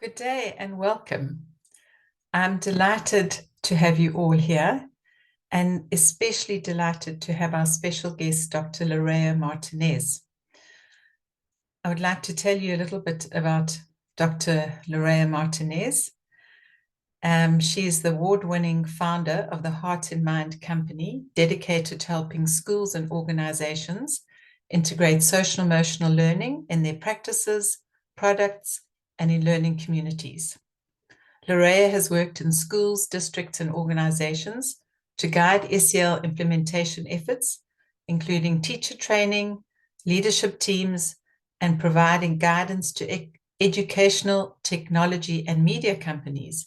Good day and welcome. I'm delighted to have you all here, and especially delighted to have our special guest, Dr. Lorea Martinez. I would like to tell you a little bit about Dr. Lorea Martinez. She is the award-winning founder of the Heart in Mind company, dedicated to helping schools and organizations integrate social emotional learning in their practices, products, and in learning communities. Lorea has worked in schools, districts, and organizations to guide SEL implementation efforts, including teacher training, leadership teams, and providing guidance to educational, technology, and media companies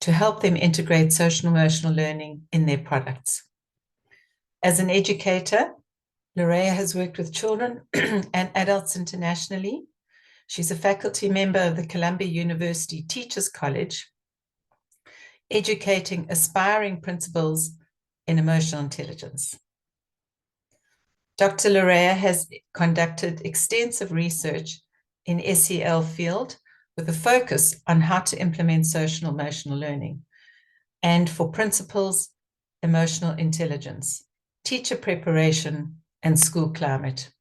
to help them integrate social emotional learning in their products. As an educator, Lorea has worked with children and adults internationally. She's a faculty member of the Columbia University Teachers College, educating aspiring principals in emotional intelligence. Dr. Lorea has conducted extensive research in SEL field with a focus on how to implement social emotional learning and for principals, emotional intelligence, teacher preparation, and school climate.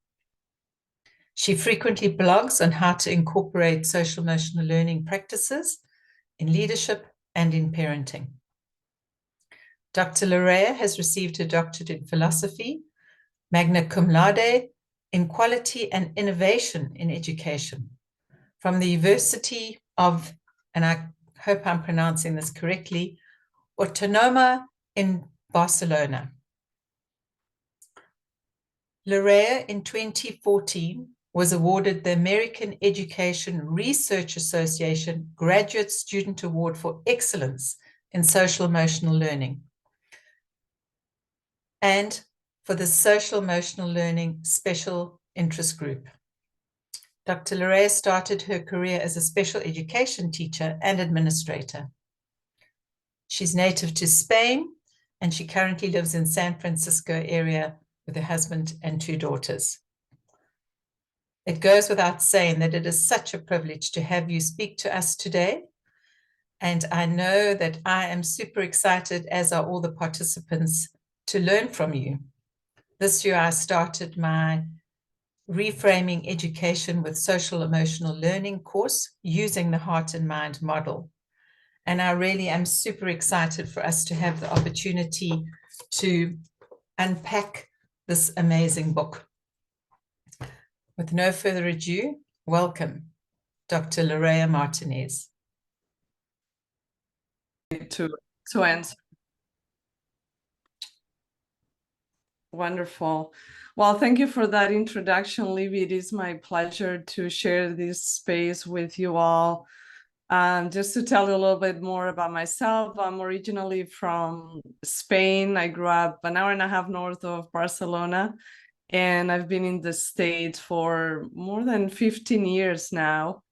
She frequently blogs on how to incorporate social emotional learning practices in leadership and in parenting. Dr. Lorea has received a doctorate in philosophy, magna cum laude in quality and innovation in education from the University of, and I hope I'm pronouncing this correctly, Autonoma in Barcelona. Lorea in 2014 was awarded the American Education Research Association Graduate Student Award for Excellence in Social Emotional Learning, and for the Social Emotional Learning Special Interest Group. Dr. Lorea started her career as a special education teacher and administrator. She's native to Spain, and she currently lives in San Francisco area with her husband and 2 daughters. It goes without saying that it is such a privilege to have you speak to us today. And I know that I am super excited, as are all the participants, to learn from you. This year, I started my Reframing Education with Social Emotional Learning course using the Heart and Mind model. And I really am super excited for us to have the opportunity to unpack this amazing book. With no further ado, welcome, Dr. Lorea Martinez. To answer. Wonderful. Well, thank you for that introduction, Libby. It is my pleasure to share this space with you all. Just to tell you a little bit more about myself, I'm originally from Spain. I grew up an hour and a half north of Barcelona, and I've been in the States for more than 15 years now.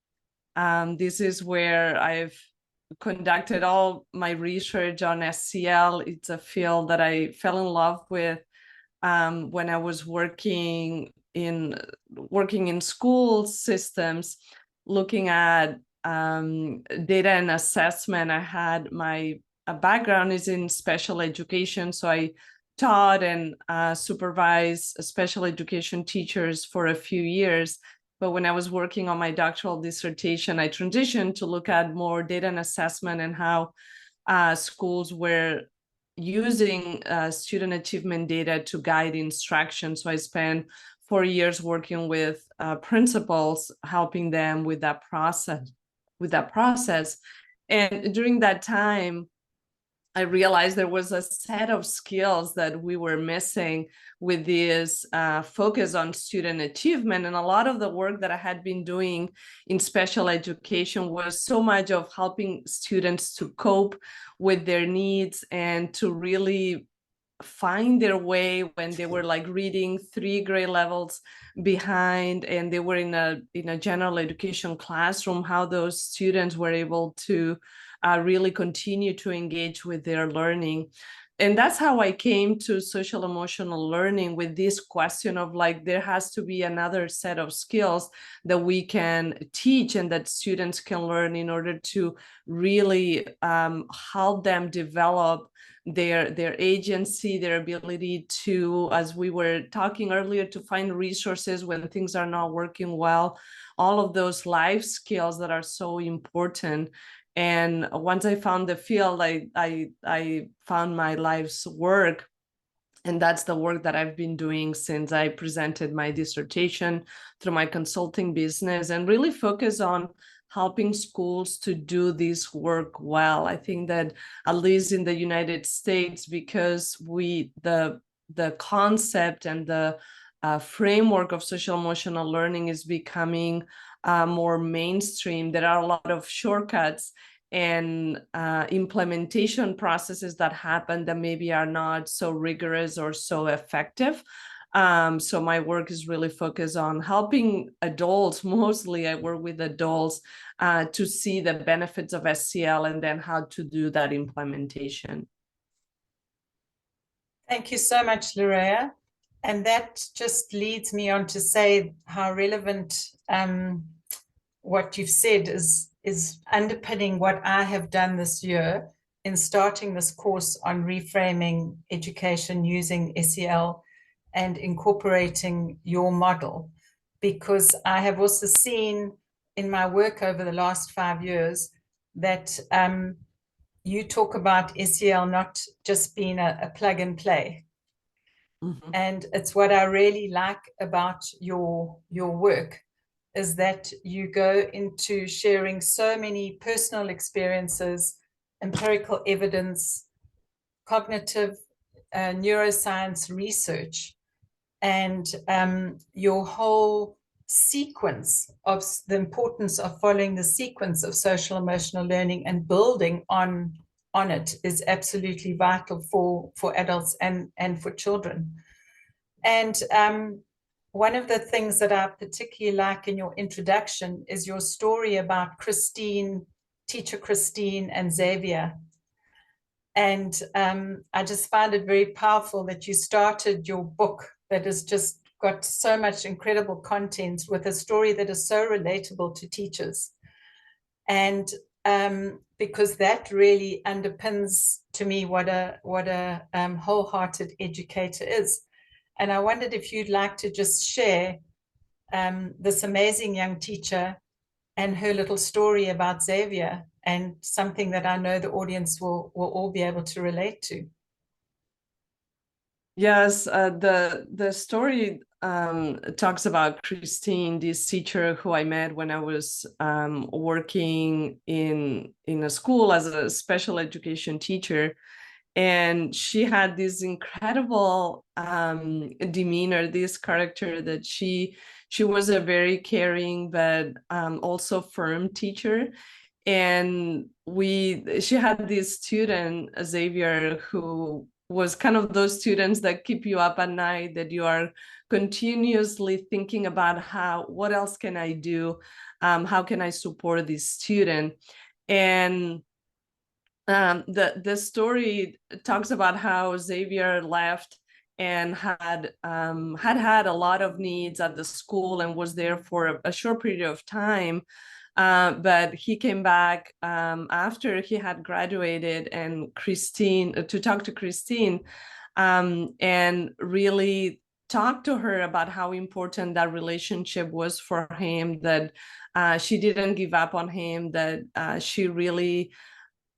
This is where I've conducted all my research on SEL. It's a field that I fell in love with when I was working in school systems, looking at data and assessment. I had my background is in special education, so I taught and supervised special education teachers for a few years. But when I was working on my doctoral dissertation, I transitioned to look at more data and assessment and how schools were using student achievement data to guide instruction. So I spent 4 years working with principals, helping them with that process. And during that time, I realized there was a set of skills that we were missing with this focus on student achievement. And a lot of the work that I had been doing in special education was so much of helping students to cope with their needs and to really find their way when they were like reading 3 grade levels behind and they were in a general education classroom, how those students were able to really continue to engage with their learning. and that's how I came to social emotional learning, with this question of like, there has to be another set of skills that we can teach and that students can learn in order to really help them develop their agency, their ability to, as we were talking earlier, to find resources when things are not working well, all of those life skills that are so important. And once I found the field, I found my life's work. And that's the work that I've been doing since I presented my dissertation through my consulting business, and really focus on helping schools to do this work well. I think that at least in the United States, because the concept and the framework of social emotional learning is becoming more mainstream, there are a lot of shortcuts and implementation processes that happen that maybe are not so rigorous or so effective. So my work is really focused on helping adults. Mostly I work with adults to see the benefits of SEL and then how to do that implementation. Thank you so much, Lorea. And that just leads me on to say how relevant what you've said is underpinning what I have done this year in starting this course on reframing education using SEL and incorporating your model, because I have also seen in my work over the last 5 years that you talk about SEL not just being a plug and play. Mm-hmm. And it's what I really like about your work, is that you go into sharing so many personal experiences, empirical evidence, cognitive neuroscience research, and your whole sequence of the importance of following the sequence of social emotional learning and building on it is absolutely vital for adults and for children. And one of the things that I particularly like in your introduction is your story about Christine, teacher Christine, and Xavier. And I just find it very powerful that you started your book that has just got so much incredible content with a story that is so relatable to teachers. And because that really underpins to me what a wholehearted educator is. And I wondered if you'd like to just share this amazing young teacher and her little story about Xavier, and something that I know the audience will all be able to relate to. Yes, the story talks about Christine, this teacher who I met when I was working in a school as a special education teacher. And she had this incredible demeanor, this character, that she was a very caring but also firm teacher. And she had this student, Xavier, who was kind of those students that keep you up at night, that you are continuously thinking about what else can I do? How can I support this student? And the story talks about how Xavier left and had a lot of needs at the school and was there for a short period of time. But he came back after he had graduated, and to talk to Christine, and really talk to her about how important that relationship was for him, that she didn't give up on him, that she really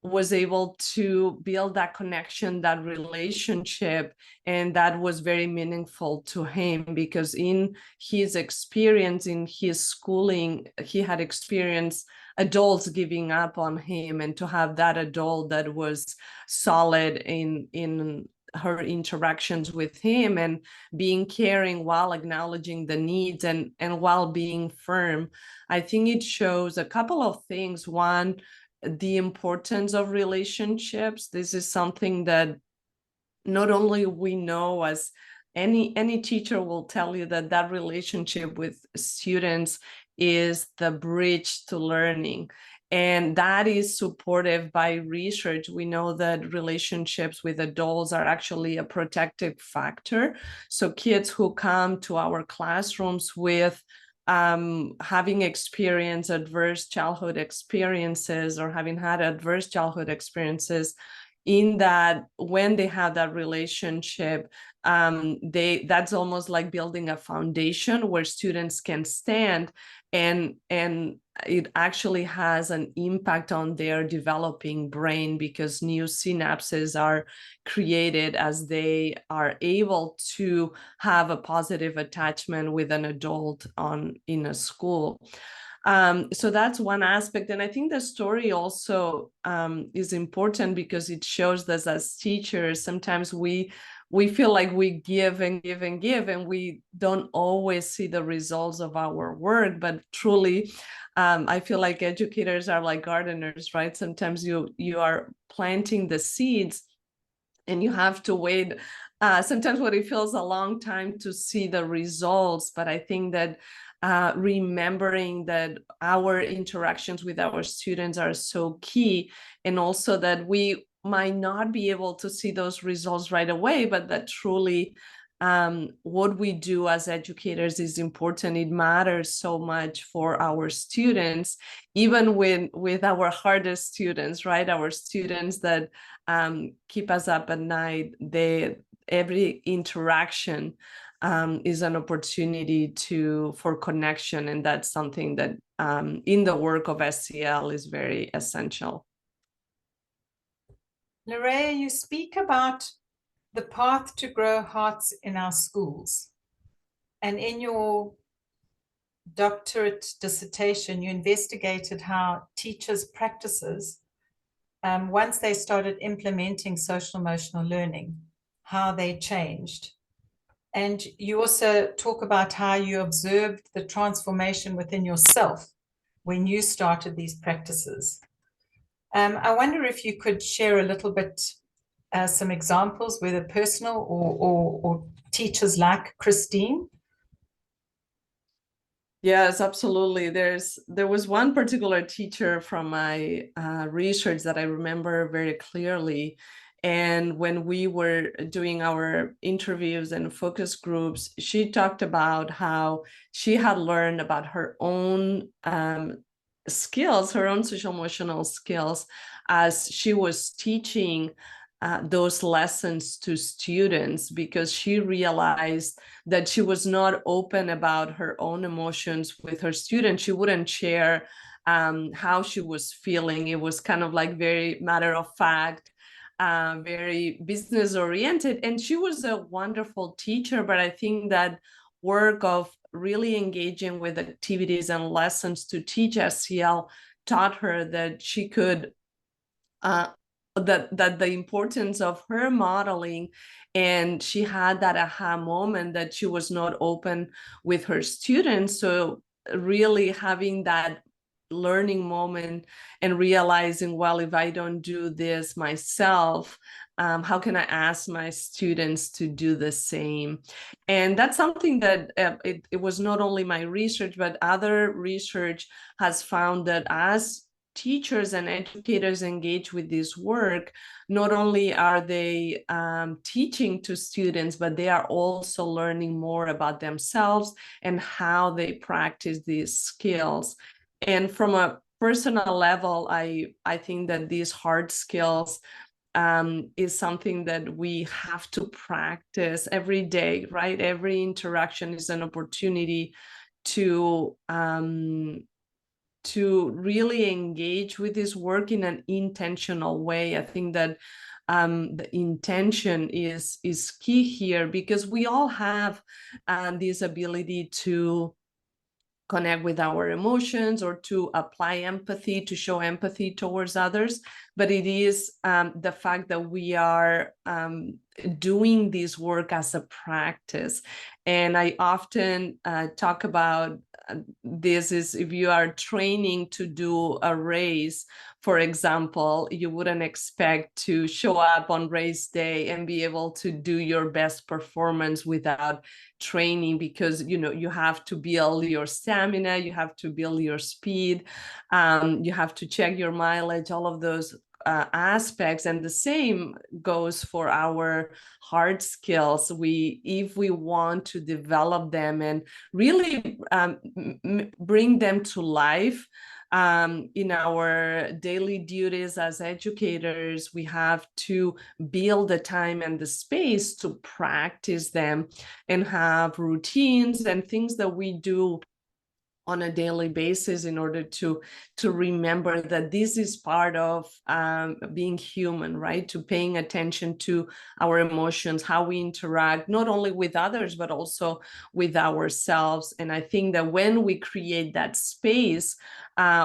was able to build that connection, that relationship, and that was very meaningful to him, because in his experience, in his schooling, he had experienced adults giving up on him, and to have that adult that was solid in her interactions with him and being caring while acknowledging the needs and while being firm. I think it shows a couple of things. One, the importance of relationships. This is something that not only we know, as any teacher will tell you, that relationship with students is the bridge to learning. And that is supported by research. We know that relationships with adults are actually a protective factor. So kids who come to our classrooms with having experienced adverse childhood experiences or having had adverse childhood experiences, in that when they have that relationship, that's almost like building a foundation where students can stand, and it actually has an impact on their developing brain, because new synapses are created as they are able to have a positive attachment with an adult in a school. So that's one aspect. And I think the story also is important because it shows us as teachers, sometimes we feel like we give and give and give, and we don't always see the results of our work. But truly, I feel like educators are like gardeners, right? Sometimes you are planting the seeds and you have to wait. Sometimes what it feels a long time to see the results, but I think that remembering that our interactions with our students are so key, and also that we might not be able to see those results right away, but that truly what we do as educators is important. It matters so much for our students, even with our hardest students, right? Our students that keep us up at night. Every interaction is an opportunity for connection, and that's something that in the work of SEL is very essential. Lorea, you speak about the path to grow hearts in our schools. And in your doctorate dissertation, you investigated how teachers' practices, once they started implementing social emotional learning, how they changed. And you also talk about how you observed the transformation within yourself when you started these practices. I wonder if you could share a little bit, some examples, whether personal or teachers like Christine. Yes, absolutely. There was one particular teacher from my research that I remember very clearly. And when we were doing our interviews and focus groups, she talked about how she had learned about her own skills, her own social emotional skills, as she was teaching those lessons to students, because she realized that she was not open about her own emotions with her students. She wouldn't share how she was feeling. It was kind of like very matter of fact, very business oriented. And she was a wonderful teacher, but I think that work of really engaging with activities and lessons to teach SEL taught her that she could that the importance of her modeling, and she had that aha moment that she was not open with her students. So really having that learning moment and realizing, well, if I don't do this myself, how can I ask my students to do the same? And that's something that it was not only my research, but other research has found that as teachers and educators engage with this work, not only are they teaching to students, but they are also learning more about themselves and how they practice these skills. And from a personal level, I think that these hard skills is something that we have to practice every day, right? Every interaction is an opportunity to really engage with this work in an intentional way. I think that the intention is key here, because we all have this ability to connect with our emotions or to apply empathy, to show empathy towards others. But it is the fact that we are doing this work as a practice. And I often talk about this is if you are training to do a race, for example, you wouldn't expect to show up on race day and be able to do your best performance without training, because you have to build your stamina, you have to build your speed, you have to check your mileage, all of those aspects. And the same goes for our hard skills. If we want to develop them and really bring them to life in our daily duties as educators, we have to build the time and the space to practice them and have routines and things that we do on a daily basis in order to remember that this is part of being human, right? To paying attention to our emotions, how we interact, not only with others, but also with ourselves. And I think that when we create that space,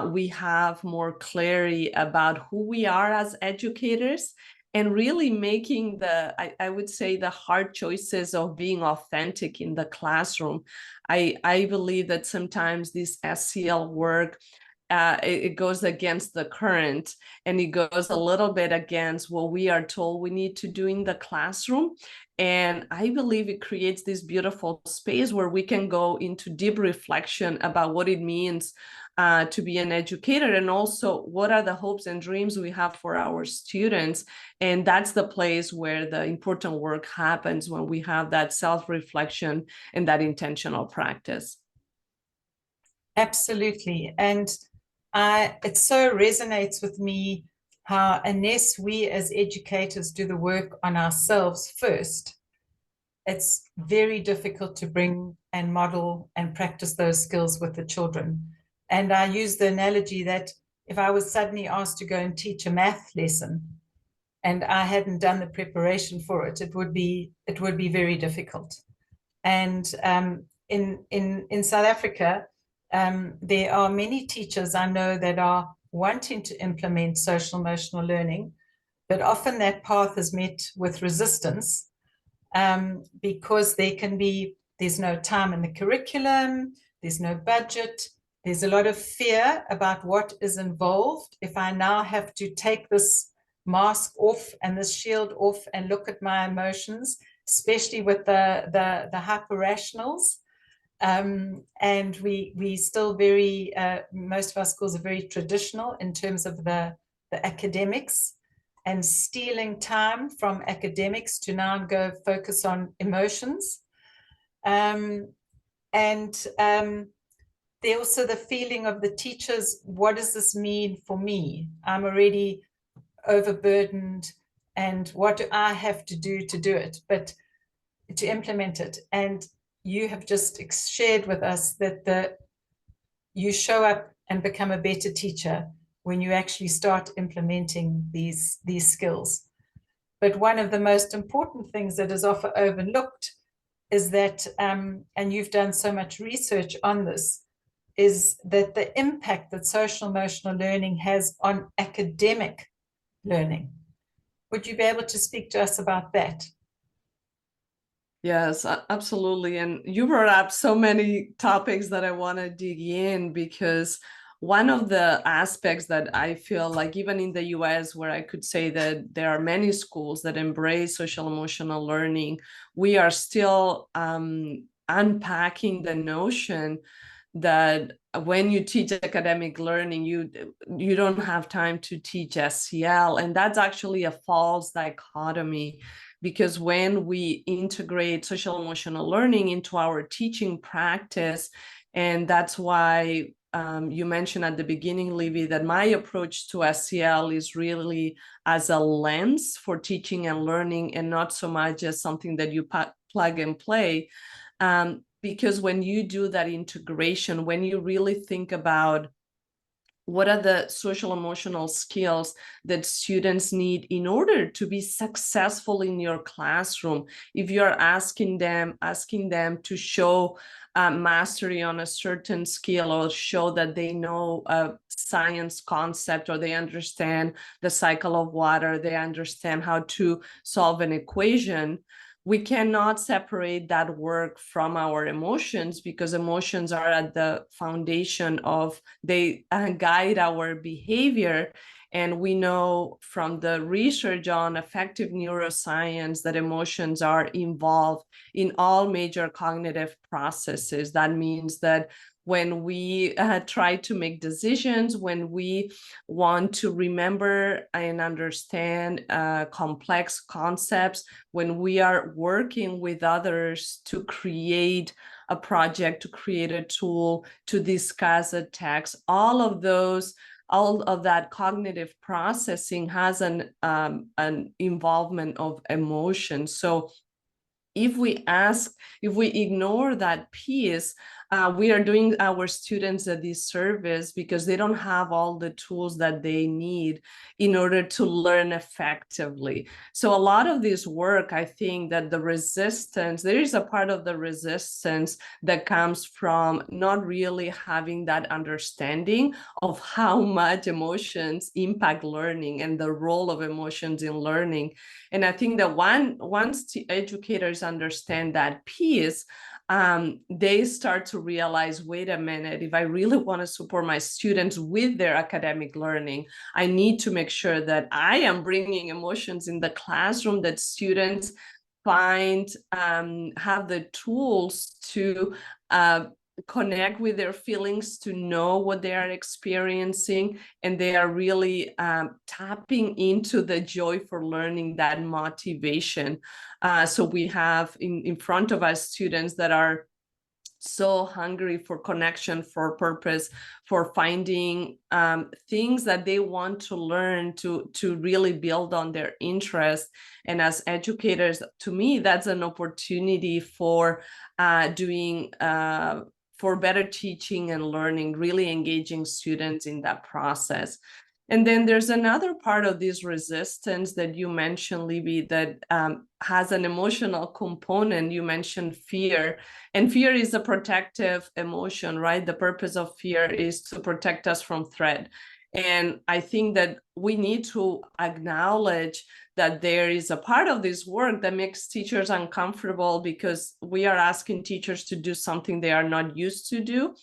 we have more clarity about who we are as educators, and really making I would say, the hard choices of being authentic in the classroom. I believe that sometimes this SEL work, it goes against the current, and it goes a little bit against what we are told we need to do in the classroom. And I believe it creates this beautiful space where we can go into deep reflection about what it means to be an educator, and also what are the hopes and dreams we have for our students. And that's the place where the important work happens, when we have that self-reflection and that intentional practice. Absolutely. And it so resonates with me how, unless we as educators do the work on ourselves first, it's very difficult to bring and model and practice those skills with the children. And I use the analogy that if I was suddenly asked to go and teach a math lesson and I hadn't done the preparation for it, it would be very difficult. And in South Africa, there are many teachers I know that are wanting to implement social emotional learning, but often that path is met with resistance because there's no time in the curriculum, there's no budget, there's a lot of fear about what is involved. If I now have to take this mask off and this shield off and look at my emotions, especially with the hyper rationals. And we still most of our schools are very traditional in terms of the academics, and stealing time from academics to now go focus on emotions. And there also the feeling of the teachers, what does this mean for me? I'm already overburdened, and what do I have to do it, but to implement it? And you have just shared with us that you show up and become a better teacher when you actually start implementing these skills. But one of the most important things that is often overlooked is that, and you've done so much research on this, is that the impact that social emotional learning has on academic learning. Would you be able to speak to us about that? Yes, absolutely. And you brought up so many topics that I want to dig in, because one of the aspects that I feel like, even in the US, where I could say that there are many schools that embrace social emotional learning, we are still unpacking the notion that when you teach academic learning, you don't have time to teach SEL. And that's actually a false dichotomy, because when we integrate social emotional learning into our teaching practice, and that's why you mentioned at the beginning, Libby, that my approach to SEL is really as a lens for teaching and learning, and not so much as something that you plug and play. Because when you do that integration, when you really think about what are the social emotional skills that students need in order to be successful in your classroom, if you're asking them to show mastery on a certain skill, or show that they know a science concept, or they understand the cycle of water, they understand how to solve an equation, we cannot separate that work from our emotions, because emotions are at the foundation of, they guide our behavior. And we know from the research on affective neuroscience that emotions are involved in all major cognitive processes. That means that when we try to make decisions, when we want to remember and understand complex concepts, when we are working with others to create a project, to create a tool, to discuss a text, all of that cognitive processing has an involvement of emotion. So if we ignore that piece, we are doing our students a disservice, because they don't have all the tools that they need in order to learn effectively. So a lot of this work, I think that there is a part of the resistance that comes from not really having that understanding of how much emotions impact learning and the role of emotions in learning. And I think that once the educators understand that piece, they start to realize, wait a minute, if I really want to support my students with their academic learning, I need to make sure that I am bringing emotions in the classroom, that students have the tools to connect with their feelings, to know what they are experiencing, and they are really tapping into the joy for learning, that motivation. So we have in front of us students that are so hungry for connection, for purpose, for finding things that they want to learn, to really build on their interest. And as educators, to me, that's an opportunity for for better teaching and learning, really engaging students in that process. And then there's another part of this resistance that you mentioned, Libby, that has an emotional component. You mentioned fear, and fear is a protective emotion, right? The purpose of fear is to protect us from threat. And I think that we need to acknowledge that there is a part of this work that makes teachers uncomfortable, because we are asking teachers to do something they are not used to do.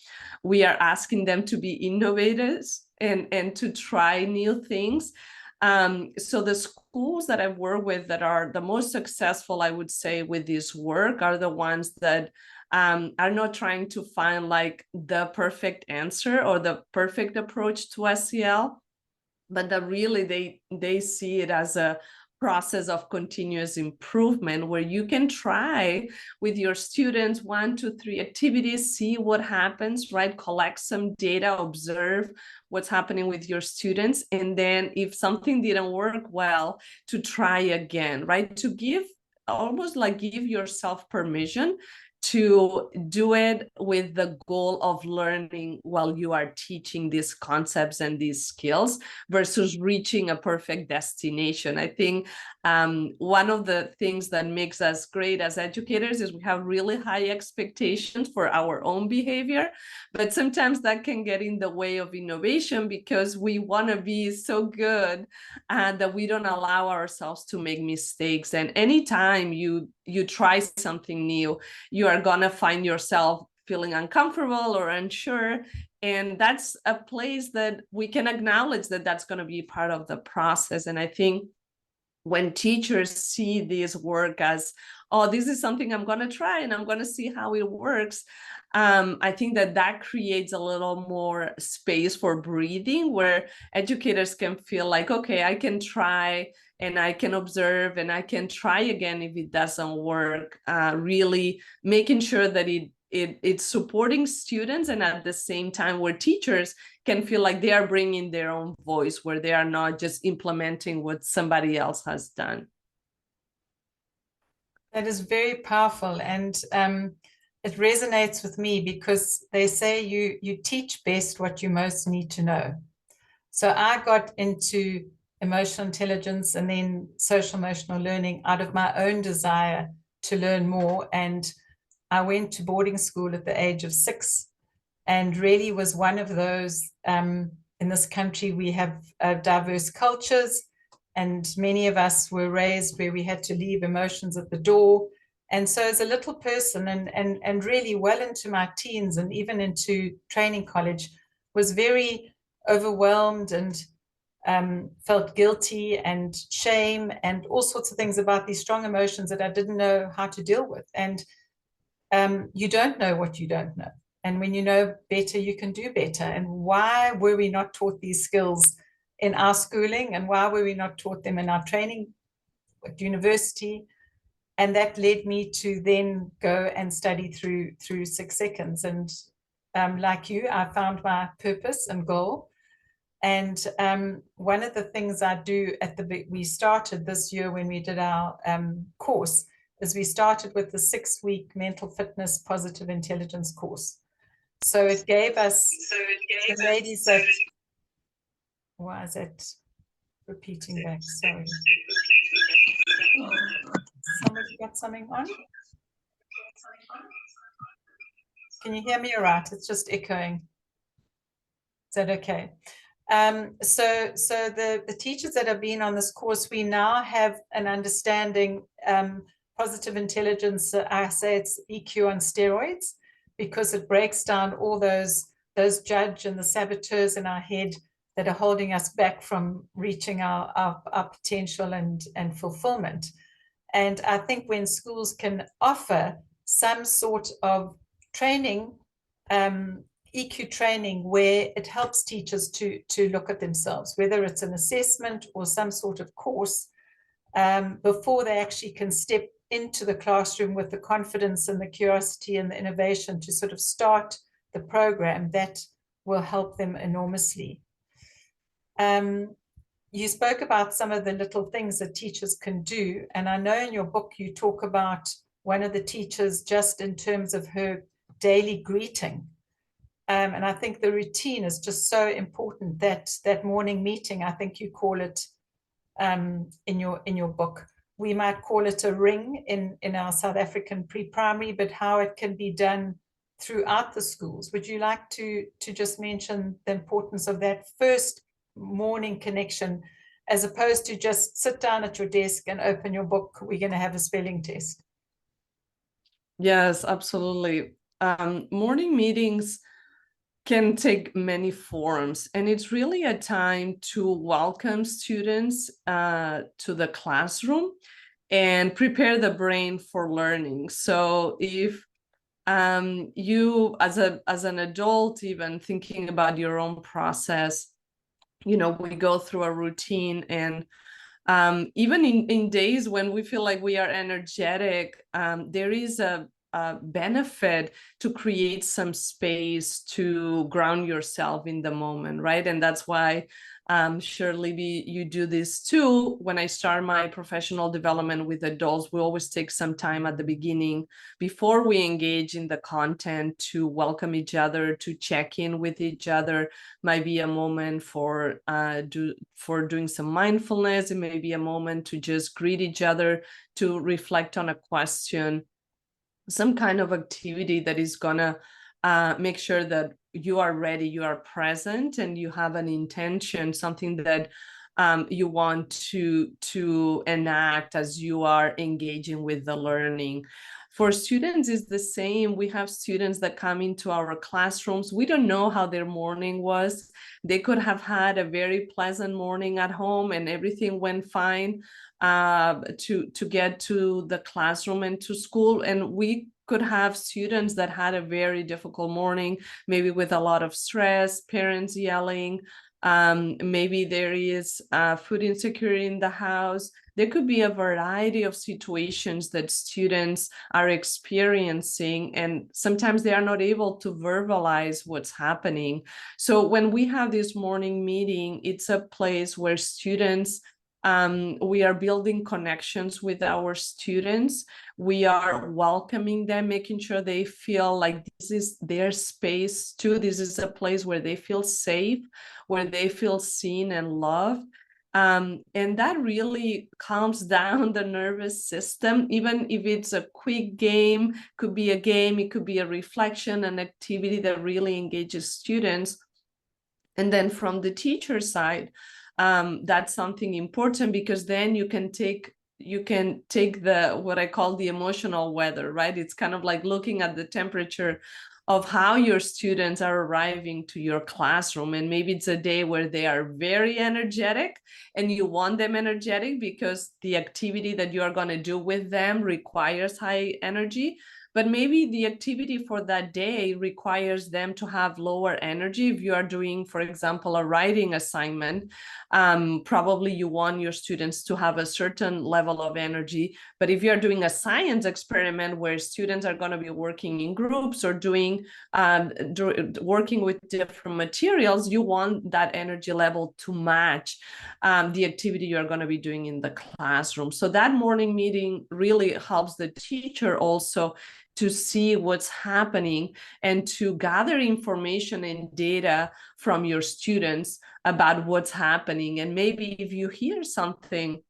We are asking them to be innovators and to try new things. So the schools that I've worked with that are the most successful, I would say, with this work are the ones that are not trying to find like the perfect answer or the perfect approach to SEL, but that really they see it as a process of continuous improvement, where you can try with your students 1, 2, 3 activities, see what happens, right? Collect some data, observe what's happening with your students. And then if something didn't work well, to try again, right? To give yourself permission to do it with the goal of learning while you are teaching these concepts and these skills, versus reaching a perfect destination. I think one of the things that makes us great as educators is we have really high expectations for our own behavior, but sometimes that can get in the way of innovation, because we want to be so good that we don't allow ourselves to make mistakes. And anytime you try something new, you are gonna find yourself feeling uncomfortable or unsure. And that's a place that we can acknowledge that that's going to be part of the process. And I think when teachers see this work as, oh, this is something I'm going to try and I'm going to see how it works, I think that creates a little more space for breathing, where educators can feel like, okay, I can try and I can observe and I can try again if it doesn't work, really making sure that it's supporting students, and at the same time where teachers can feel like they are bringing their own voice, where they are not just implementing what somebody else has done. That is very powerful, and it resonates with me, because they say you teach best what you most need to know. So I got into emotional intelligence and then social emotional learning out of my own desire to learn more. And I went to boarding school at the age of 6, and really was one of those, in this country, we have diverse cultures, and many of us were raised where we had to leave emotions at the door. And so as a little person and really well into my teens and even into training college, was very overwhelmed and felt guilty and shame and all sorts of things about these strong emotions that I didn't know how to deal with. And you don't know what you don't know. And when you know better, you can do better. And why were we not taught these skills in our schooling? And why were we not taught them in our training at university? And that led me to then go and study through 6 seconds. And like you, I found my purpose and goal. And one of the things I do we started this year when we did our course, is we started with the 6-week mental fitness positive intelligence course. So it gave us the ladies that, why is it repeating back? Sorry. Somebody got something on? Can you hear me all right? It's just echoing. Is that okay? So the teachers that have been on this course, we now have an understanding, positive intelligence, I say it's EQ on steroids, because it breaks down all those judge and the saboteurs in our head that are holding us back from reaching our potential and fulfillment. And I think when schools can offer some sort of training, EQ training, where it helps teachers to look at themselves, whether it's an assessment or some sort of course, before they actually can step into the classroom with the confidence and the curiosity and the innovation to sort of start the program, that will help them enormously. You spoke about some of the little things that teachers can do. And I know in your book, you talk about one of the teachers just in terms of her daily greeting. And I think the routine is just so important, that morning meeting, I think you call it in your book. We might call it a ring in our South African pre-primary, but how it can be done throughout the schools. Would you like to just mention the importance of that first morning connection, as opposed to just sit down at your desk and open your book, we're going to have a spelling test? Yes, absolutely. Morning meetings can take many forms, and it's really a time to welcome students to the classroom and prepare the brain for learning. So if you as an adult, even thinking about your own process, we go through a routine, and even in days when we feel like we are energetic, there is a benefit to create some space to ground yourself in the moment, right? And that's why sure, Libby, you do this too. When I start my professional development with adults, we always take some time at the beginning before we engage in the content to welcome each other, to check in with each other. Might be a moment for doing some mindfulness. It may be a moment to just greet each other, to reflect on a question, some kind of activity that is gonna make sure that you are ready, you are present, and you have an intention, something that you want to enact as you are engaging with the learning. For students, it's the same. We have students that come into our classrooms. We don't know how their morning was. They could have had a very pleasant morning at home and everything went fine to get to the classroom and to school. And we could have students that had a very difficult morning, maybe with a lot of stress, parents yelling, maybe there is food insecurity in the house. There could be a variety of situations that students are experiencing, and sometimes they are not able to verbalize what's happening. So when we have this morning meeting, it's a place where students, we are building connections with our students. We are welcoming them, making sure they feel like this is their space too. This is a place where they feel safe, where they feel seen and loved. And that really calms down the nervous system, even if it's a quick game. Could be a game, it could be a reflection, an activity that really engages students. And then from the teacher side, that's something important, because then you can take the what I call the emotional weather, right? It's kind of like looking at the temperature of how your students are arriving to your classroom. And maybe it's a day where they are very energetic and you want them energetic because the activity that you are going to do with them requires high energy. But maybe the activity for that day requires them to have lower energy. If you are doing, for example, a writing assignment, probably you want your students to have a certain level of energy. But if you're doing a science experiment where students are going to be working in groups or doing working with different materials, you want that energy level to match the activity you're going to be doing in the classroom. So that morning meeting really helps the teacher also to see what's happening and to gather information and data from your students about what's happening. And maybe if you hear something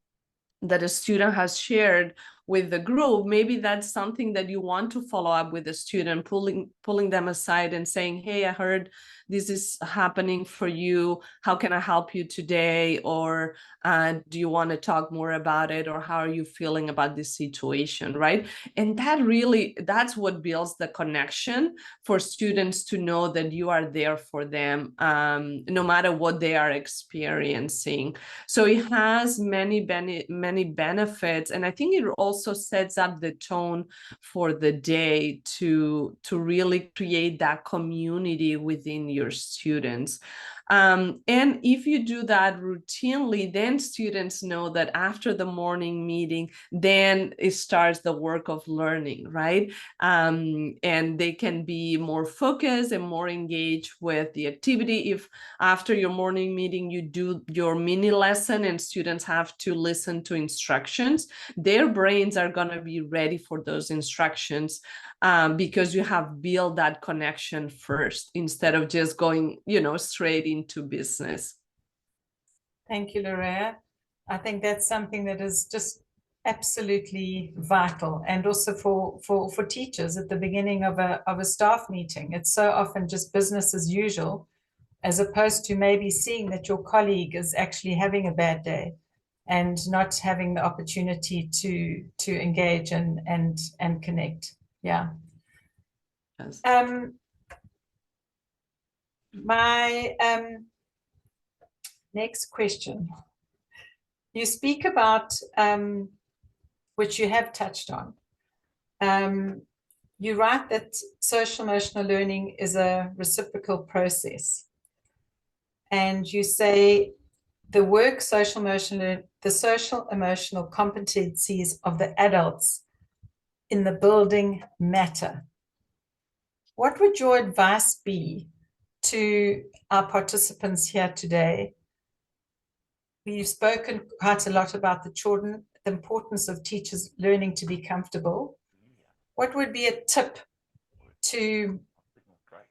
that a student has shared with the group, maybe that's something that you want to follow up with the student, pulling them aside and saying, hey, I heard this is happening for you. How can I help you today? Or do you want to talk more about it? Or how are you feeling about this situation, right? And that's what builds the connection for students to know that you are there for them, no matter what they are experiencing. So it has many benefits, and I think it also sets up the tone for the day to really create that community within your students. And if you do that routinely, then students know that after the morning meeting, then it starts the work of learning, right? And they can be more focused and more engaged with the activity. If after your morning meeting, you do your mini lesson and students have to listen to instructions, their brains are going to be ready for those instructions, because you have built that connection first instead of just going, straight into business. Thank you, Lorea. I think that's something that is just absolutely vital, and also for teachers at the beginning of a staff meeting. It's so often just business as usual, as opposed to maybe seeing that your colleague is actually having a bad day and not having the opportunity to engage and connect. Yeah. Yes. My next question. You speak about, which you have touched on. You write that social emotional learning is a reciprocal process. And you say the social emotional competencies of the adults in the building matter. What would your advice be to our participants here today? We've spoken quite a lot about the children, the importance of teachers learning to be comfortable. What would be a tip to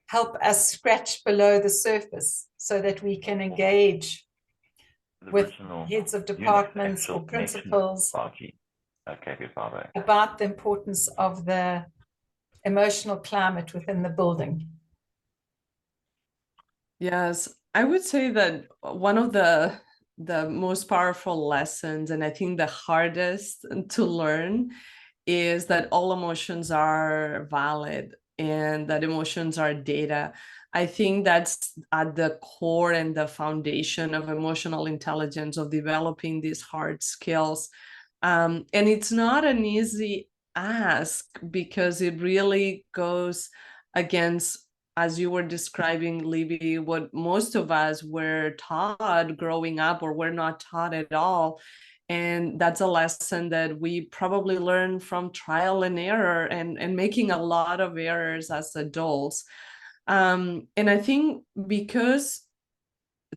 help us scratch below the surface so that we can engage with heads of departments or principals about the importance of the emotional climate within the building? Yes, I would say that one of the most powerful lessons, and I think the hardest to learn, is that all emotions are valid and that emotions are data. I think that's at the core and the foundation of emotional intelligence, of developing these hard skills. And it's not an easy ask, because it really goes against, as you were describing, Libby, what most of us were taught growing up, or were not taught at all. And that's a lesson that we probably learn from trial and error, and making a lot of errors as adults. And I think because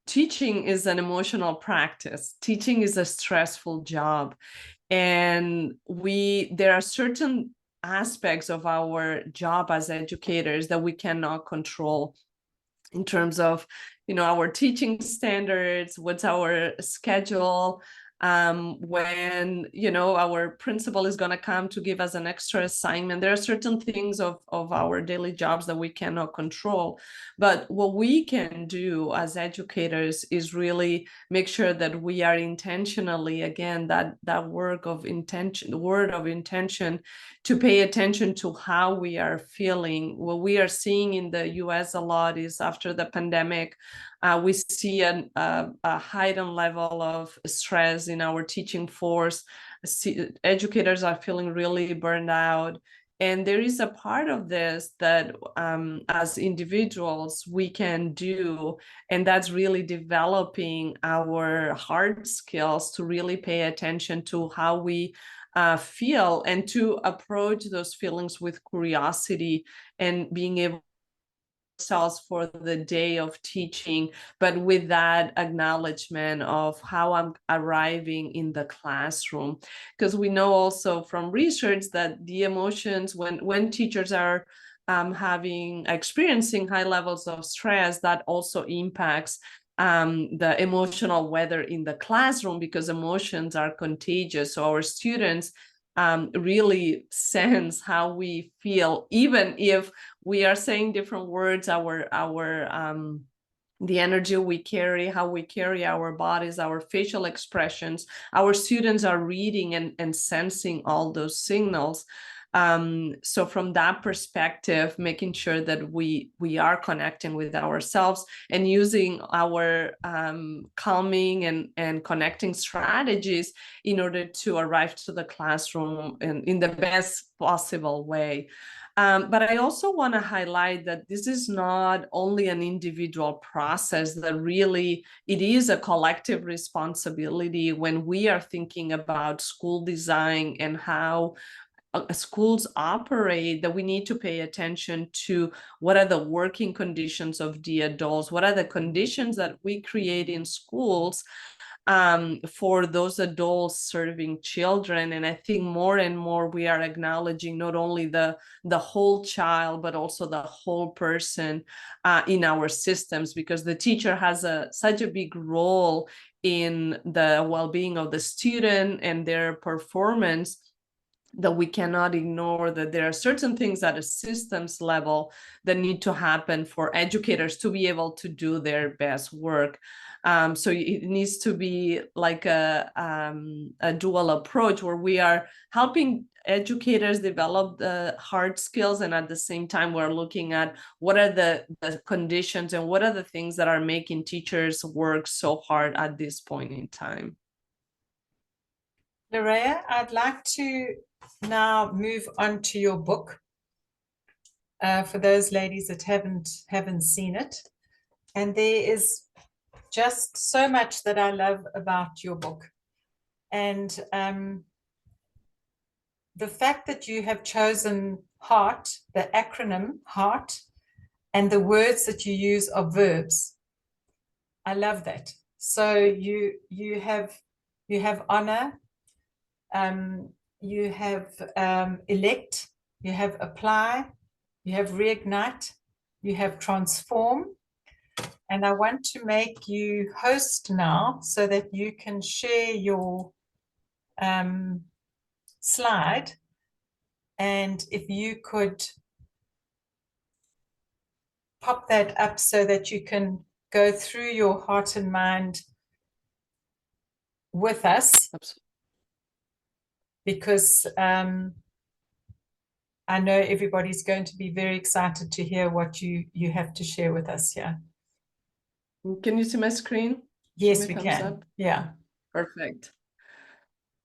teaching is an emotional practice, teaching is a stressful job, and there are certain aspects of our job as educators that we cannot control, in terms of our teaching standards, what's our schedule, when, our principal is going to come to give us an extra assignment. There are certain things of our daily jobs that we cannot control. But what we can do as educators is really make sure that we are intentionally, again, that word of intention, to pay attention to how we are feeling. What we are seeing in the US a lot is after the pandemic, we see a heightened level of stress in our teaching force. Educators are feeling really burned out. And there is a part of this that as individuals we can do, and that's really developing our hard skills to really pay attention to how we feel, and to approach those feelings with curiosity and being able ourselves for the day of teaching, but with that acknowledgement of how I'm arriving in the classroom. Because we know also from research that the emotions, when teachers are experiencing high levels of stress, that also impacts the emotional weather in the classroom, because emotions are contagious. So our students really sense how we feel, even if we are saying different words. The energy we carry, how we carry our bodies, our facial expressions, our students are reading and sensing all those signals. So from that perspective, making sure that we are connecting with ourselves and using our calming and connecting strategies in order to arrive to the classroom in the best possible way. But I also want to highlight that this is not only an individual process, that really it is a collective responsibility when we are thinking about school design and how schools operate, that we need to pay attention to what are the working conditions of the adults, what are the conditions that we create in schools for those adults serving children. And I think more and more we are acknowledging not only the whole child, but also the whole person in our systems, because the teacher has such a big role in the well-being of the student and their performance, that we cannot ignore that there are certain things at a systems level that need to happen for educators to be able to do their best work. So it needs to be like a dual approach, where we are helping educators develop the hard skills, and at the same time we're looking at what are the conditions and what are the things that are making teachers work so hard at this point in time. Lorea, I'd like to now move on to your book for those ladies that haven't seen it. And there is just so much that I love about your book. And the fact that you have chosen HEART, the acronym HEART, and the words that you use are verbs. I love that. So you have honor, you have elect, you have apply, you have reignite, you have transform. And I want to make you host now so that you can share your slide. And if you could pop that up so that you can go through your heart and mind with us. Absolutely. Because I know everybody's going to be very excited to hear what you have to share with us here. Can you see my screen? Yes, we can. Up? Yeah. Perfect.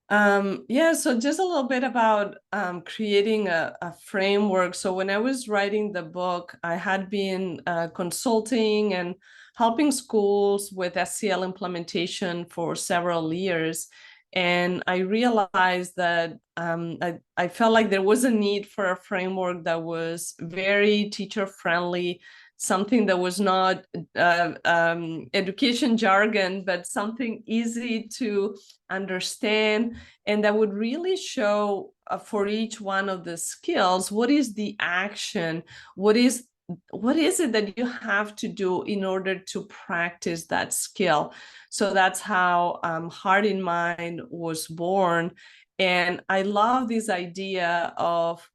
Yeah, so just a little bit about creating a framework. So when I was writing the book, I had been consulting and helping schools with SEL implementation for several years. And I realized that I felt like there was a need for a framework that was very teacher-friendly, something that was not education jargon, but something easy to understand, and that would really show for each one of the skills, what is the action, what is what is it that you have to do in order to practice that skill? So that's how Heart in Mind was born. And I love this idea of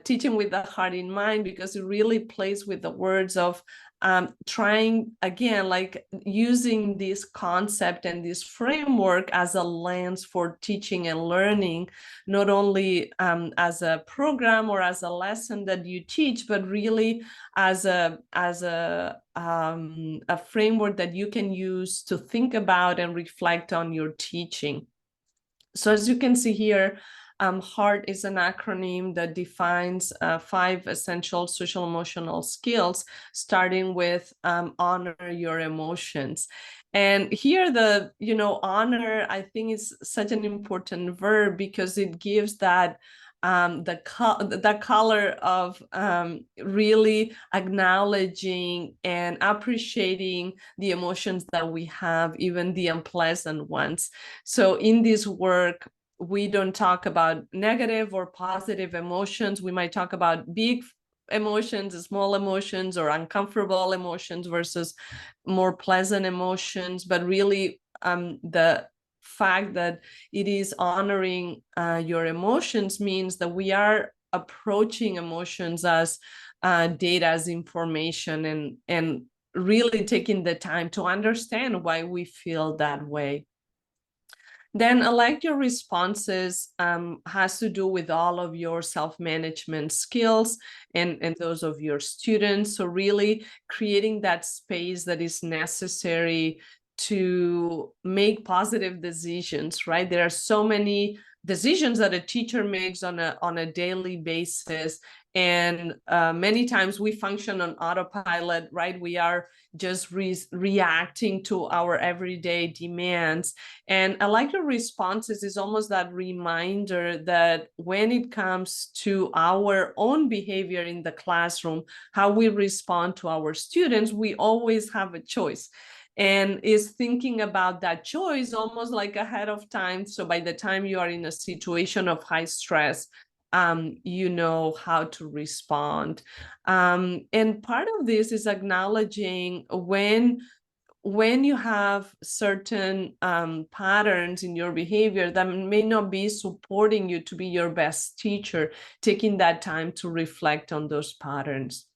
teaching with the heart in mind, because it really plays with the words of trying, again, like using this concept and this framework as a lens for teaching and learning, not only as a program or as a lesson that you teach, but really as a framework that you can use to think about and reflect on your teaching. So as you can see here, HEART is an acronym that defines 5 essential social emotional skills, starting with honor your emotions. And here the, honor, I think is such an important verb, because it gives that the color of really acknowledging and appreciating the emotions that we have, even the unpleasant ones. So in this work, we don't talk about negative or positive emotions. We might talk about big emotions, small emotions, or uncomfortable emotions versus more pleasant emotions. But really, the fact that it is honoring your emotions means that we are approaching emotions as data, as information, and really taking the time to understand why we feel that way. Then elect your responses has to do with all of your self-management skills and those of your students. So really creating that space that is necessary to make positive decisions, right? There are so many decisions that a teacher makes on a daily basis. And many times we function on autopilot, right? We are just reacting to our everyday demands. And I like your responses is almost that reminder that when it comes to our own behavior in the classroom, how we respond to our students, we always have a choice. And is thinking about that choice almost like ahead of time. So by the time you are in a situation of high stress, you know how to respond. And part of this is acknowledging when you have certain patterns in your behavior that may not be supporting you to be your best teacher, taking that time to reflect on those patterns.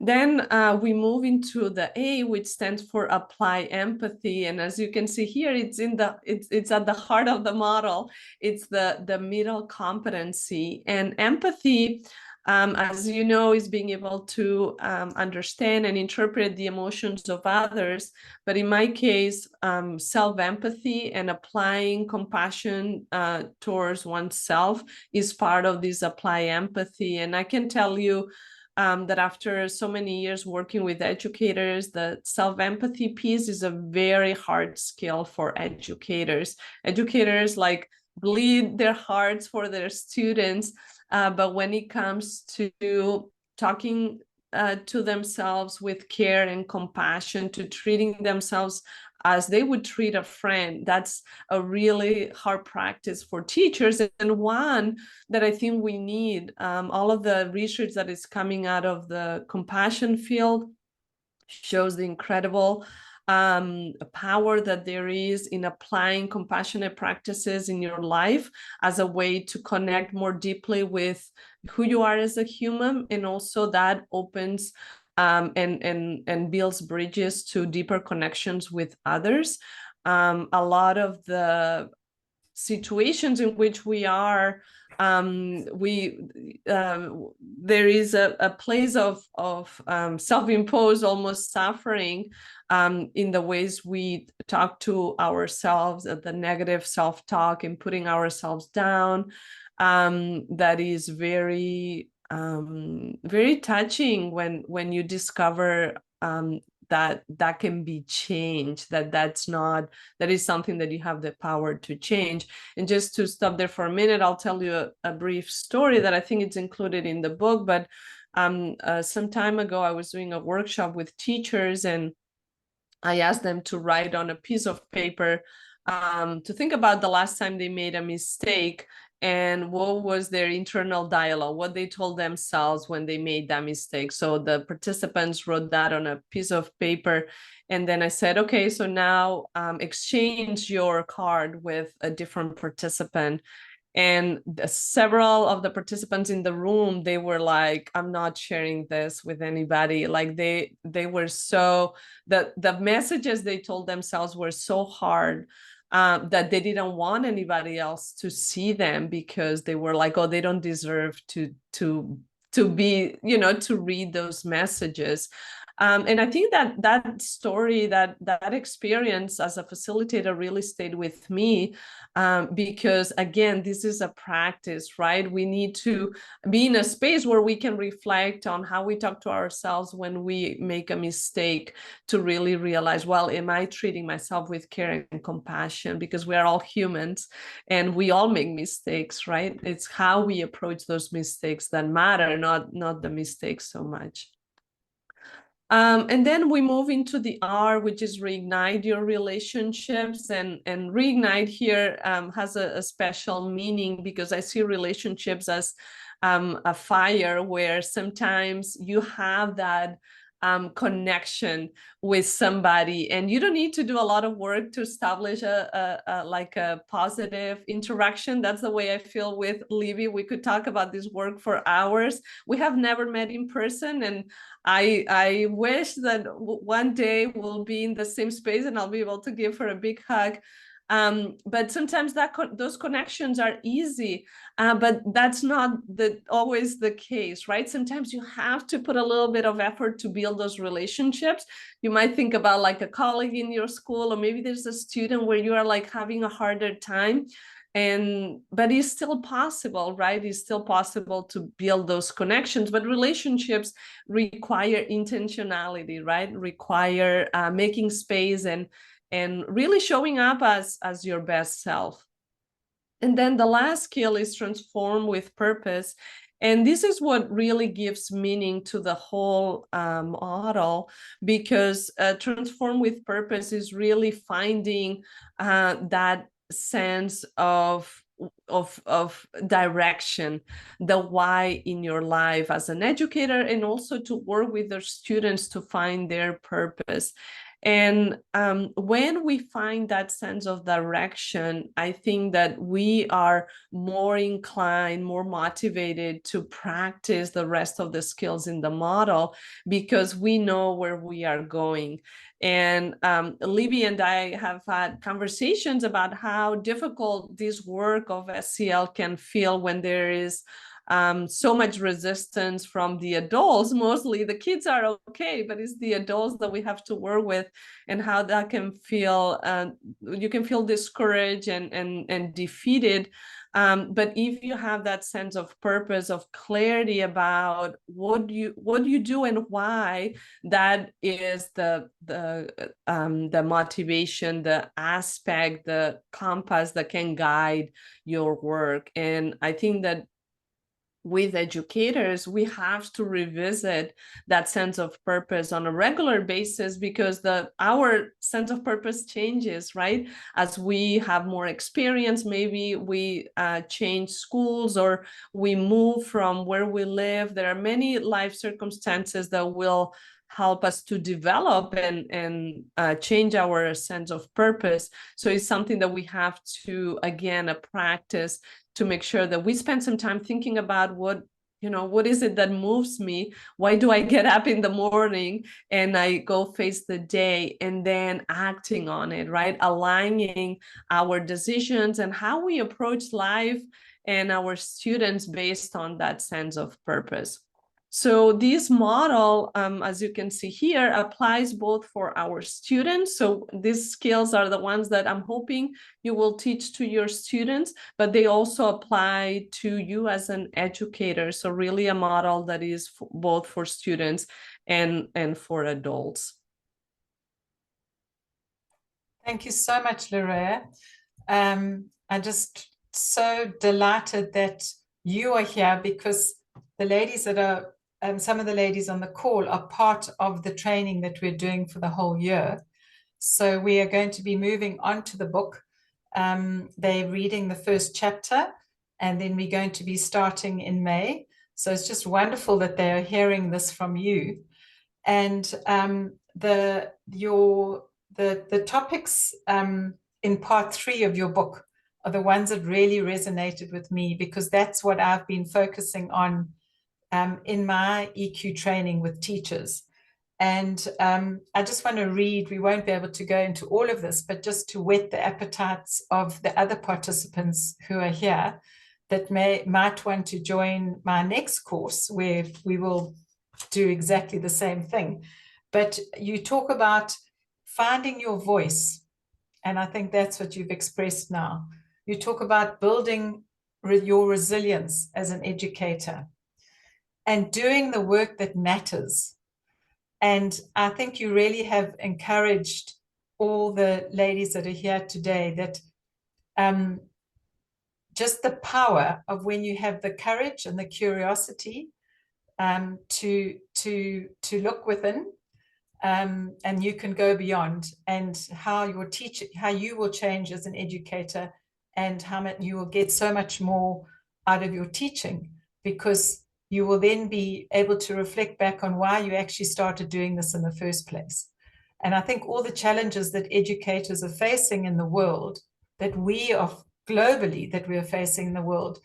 Then we move into the A, which stands for apply empathy. And as you can see here, it's at the heart of the model. It's the middle competency. And empathy, as you know, is being able to understand and interpret the emotions of others. But in my case, self-empathy and applying compassion towards oneself is part of this apply empathy. And I can tell you that after so many years working with educators, the self-empathy piece is a very hard skill for educators. Educators like bleed their hearts for their students, but when it comes to talking to themselves with care and compassion, to treating themselves as they would treat a friend, that's a really hard practice for teachers, and one that I think we need. All of the research that is coming out of the compassion field shows the incredible power that there is in applying compassionate practices in your life as a way to connect more deeply with who you are as a human, and also that opens and builds bridges to deeper connections with others. A lot of the situations in which we are, there is a place of self-imposed almost suffering in the ways we talk to ourselves, the negative self-talk and putting ourselves down, that is very very touching when you discover that can be changed, that is something that you have the power to change. And just to stop there for a minute, I'll tell you a brief story that I think it's included in the book. But some time ago, I was doing a workshop with teachers, and I asked them to write on a piece of paper to think about the last time they made a mistake. and what was their internal dialogue, what they told themselves when they made that mistake. So the participants wrote that on a piece of paper. And then I said, okay, so now exchange your card with a different participant. And several of the participants in the room, they were like, I'm not sharing this with anybody. Like they were so, the messages they told themselves were so hard that they didn't want anybody else to see them, because they were like, oh, they don't deserve to be, you know, to read those messages. And I think that story, that experience as a facilitator really stayed with me, because again, this is a practice, right? We need to be in a space where we can reflect on how we talk to ourselves when we make a mistake, to really realize, well, am I treating myself with care and compassion? Because we are all humans and we all make mistakes, right? It's how we approach those mistakes that matter, not the mistakes so much. And then we move into the R, which is reignite your relationships. And reignite here has a special meaning, because I see relationships as a fire, where sometimes you have that connection with somebody, and you don't need to do a lot of work to establish like a positive interaction. That's the way I feel with Libby. We could talk about this work for hours. We have never met in person, and I wish that one day we'll be in the same space and I'll be able to give her a big hug. But sometimes those connections are easy, but that's not always the case, right? Sometimes you have to put a little bit of effort to build those relationships. You might think about like a colleague in your school, or maybe there's a student where you are like having a harder time. But it's still possible, right? It's still possible to build those connections, but relationships require intentionality, right? Require making space and really showing up as your best self. And then the last skill is transform with purpose. And this is what really gives meaning to the whole model, because transform with purpose is really finding that sense of direction, the why in your life as an educator, and also to work with their students to find their purpose. And when we find that sense of direction, I think that we are more inclined, more motivated to practice the rest of the skills in the model, because we know where we are going. And Libby and I have had conversations about how difficult this work of SEL can feel when there is so much resistance from the adults. Mostly the kids are okay, but it's the adults that we have to work with, and how that can feel, you can feel discouraged and defeated. But if you have that sense of purpose, of clarity about what you do and why, that is the motivation, the aspect, the compass that can guide your work. And I think that with educators, we have to revisit that sense of purpose on a regular basis, because our sense of purpose changes, right? As we have more experience, maybe we change schools, or we move from where we live. There are many life circumstances that will help us to develop and change our sense of purpose. So it's something that we have to, again, practice, to make sure that we spend some time thinking about what is it that moves me? Why do I get up in the morning and I go face the day, and then acting on it, right? Aligning our decisions and how we approach life and our students based on that sense of purpose. So this model, as you can see here, applies both for our students. So these skills are the ones that I'm hoping you will teach to your students, but they also apply to you as an educator. So really a model that is both for students and for adults. Thank you so much, Lorea. I'm just so delighted that you are here, because the ladies that are, some of the ladies on the call are part of the training that we're doing for the whole year. So we are going to be moving on to the book. They're reading the first chapter, and then we're going to be starting in May. So it's just wonderful that they are hearing this from you. And the topics in part 3 of your book are the ones that really resonated with me, because that's what I've been focusing on in my EQ training with teachers. And I just want to read, we won't be able to go into all of this, but just to whet the appetites of the other participants who are here that might want to join my next course, where we will do exactly the same thing. But you talk about finding your voice, and I think that's what you've expressed now. You talk about building your resilience as an educator and doing the work that matters. And I think you really have encouraged all the ladies that are here today that just the power of when you have the courage and the curiosity to look within, and you can go beyond, and how you will change as an educator, and how much you will get so much more out of your teaching, because you will then be able to reflect back on why you actually started doing this in the first place. And I think all the challenges that educators are facing in the world, that we are globally, that we are facing in the world,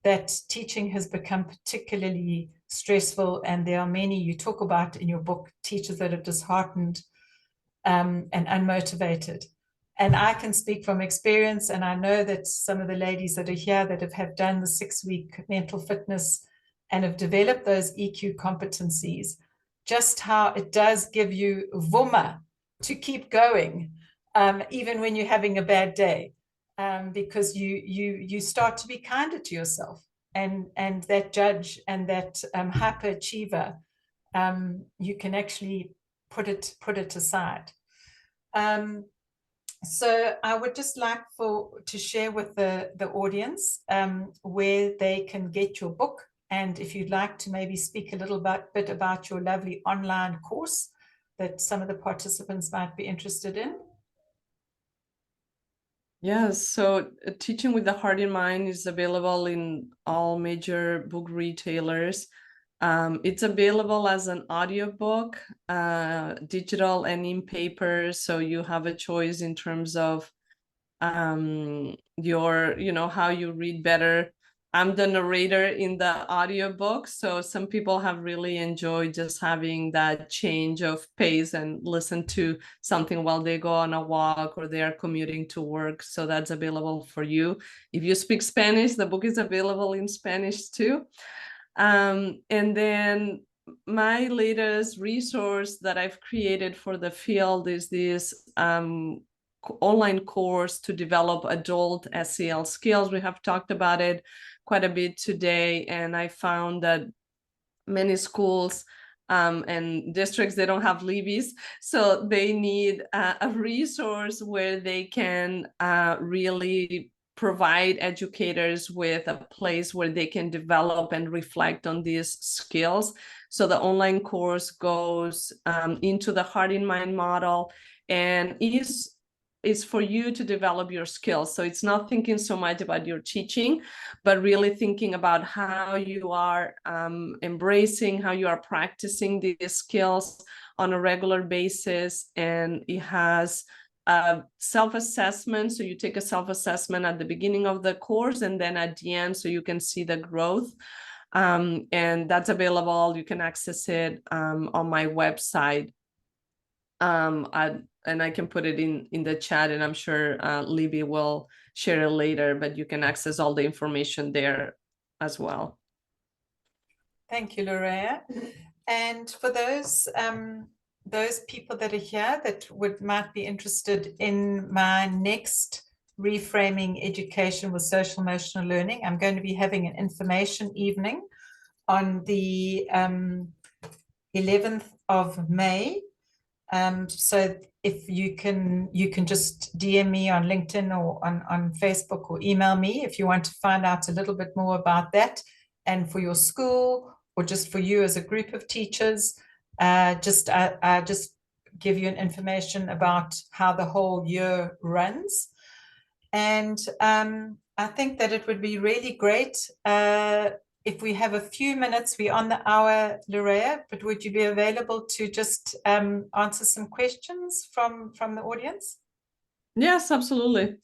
that teaching has become particularly stressful. And there are many, you talk about in your book, teachers that are disheartened and unmotivated. And I can speak from experience, and I know that some of the ladies that are here that have done the 6-week mental fitness and have developed those EQ competencies, just how it does give you vuma to keep going, even when you're having a bad day, because you start to be kinder to yourself, and that judge and that hyperachiever, you can actually put it aside. So I would just like to share with the audience where they can get your book, and if you'd like to maybe speak a little bit about your lovely online course that some of the participants might be interested in. Yes, so Teaching with the Heart in Mind is available in all major book retailers. It's available as an audiobook, digital and in paper, so you have a choice in terms of how you read better. I'm the narrator in the audiobook, so some people have really enjoyed just having that change of pace and listen to something while they go on a walk or they are commuting to work. So that's available for you. If you speak Spanish, the book is available in Spanish too. And then my latest resource that I've created for the field is this online course to develop adult SEL skills. We have talked about it quite a bit today, and I found that many schools and districts, they don't have levies, so they need a resource where they can really provide educators with a place where they can develop and reflect on these skills. So the online course goes into the Heart in Mind model and is for you to develop your skills. So it's not thinking so much about your teaching, but really thinking about how you are embracing, how you are practicing these skills on a regular basis. And it has a self-assessment. So you take a self-assessment at the beginning of the course and then at the end, so you can see the growth. And that's available. You can access it on my website. And I can put it in the chat, and I'm sure Libby will share it later, but you can access all the information there as well. Thank you, Lorea. And for those people that are here that might be interested in my next Reframing Education with Social Emotional Learning, I'm going to be having an information evening on the 11th of May. So if you can just DM me on LinkedIn or on Facebook, or email me if you want to find out a little bit more about that, and for your school or just for you as a group of teachers. I just give you an information about how the whole year runs. And I think that it would be really great if we have a few minutes. We're on the hour, Lorea, but would you be available to just answer some questions from the audience? Yes, absolutely.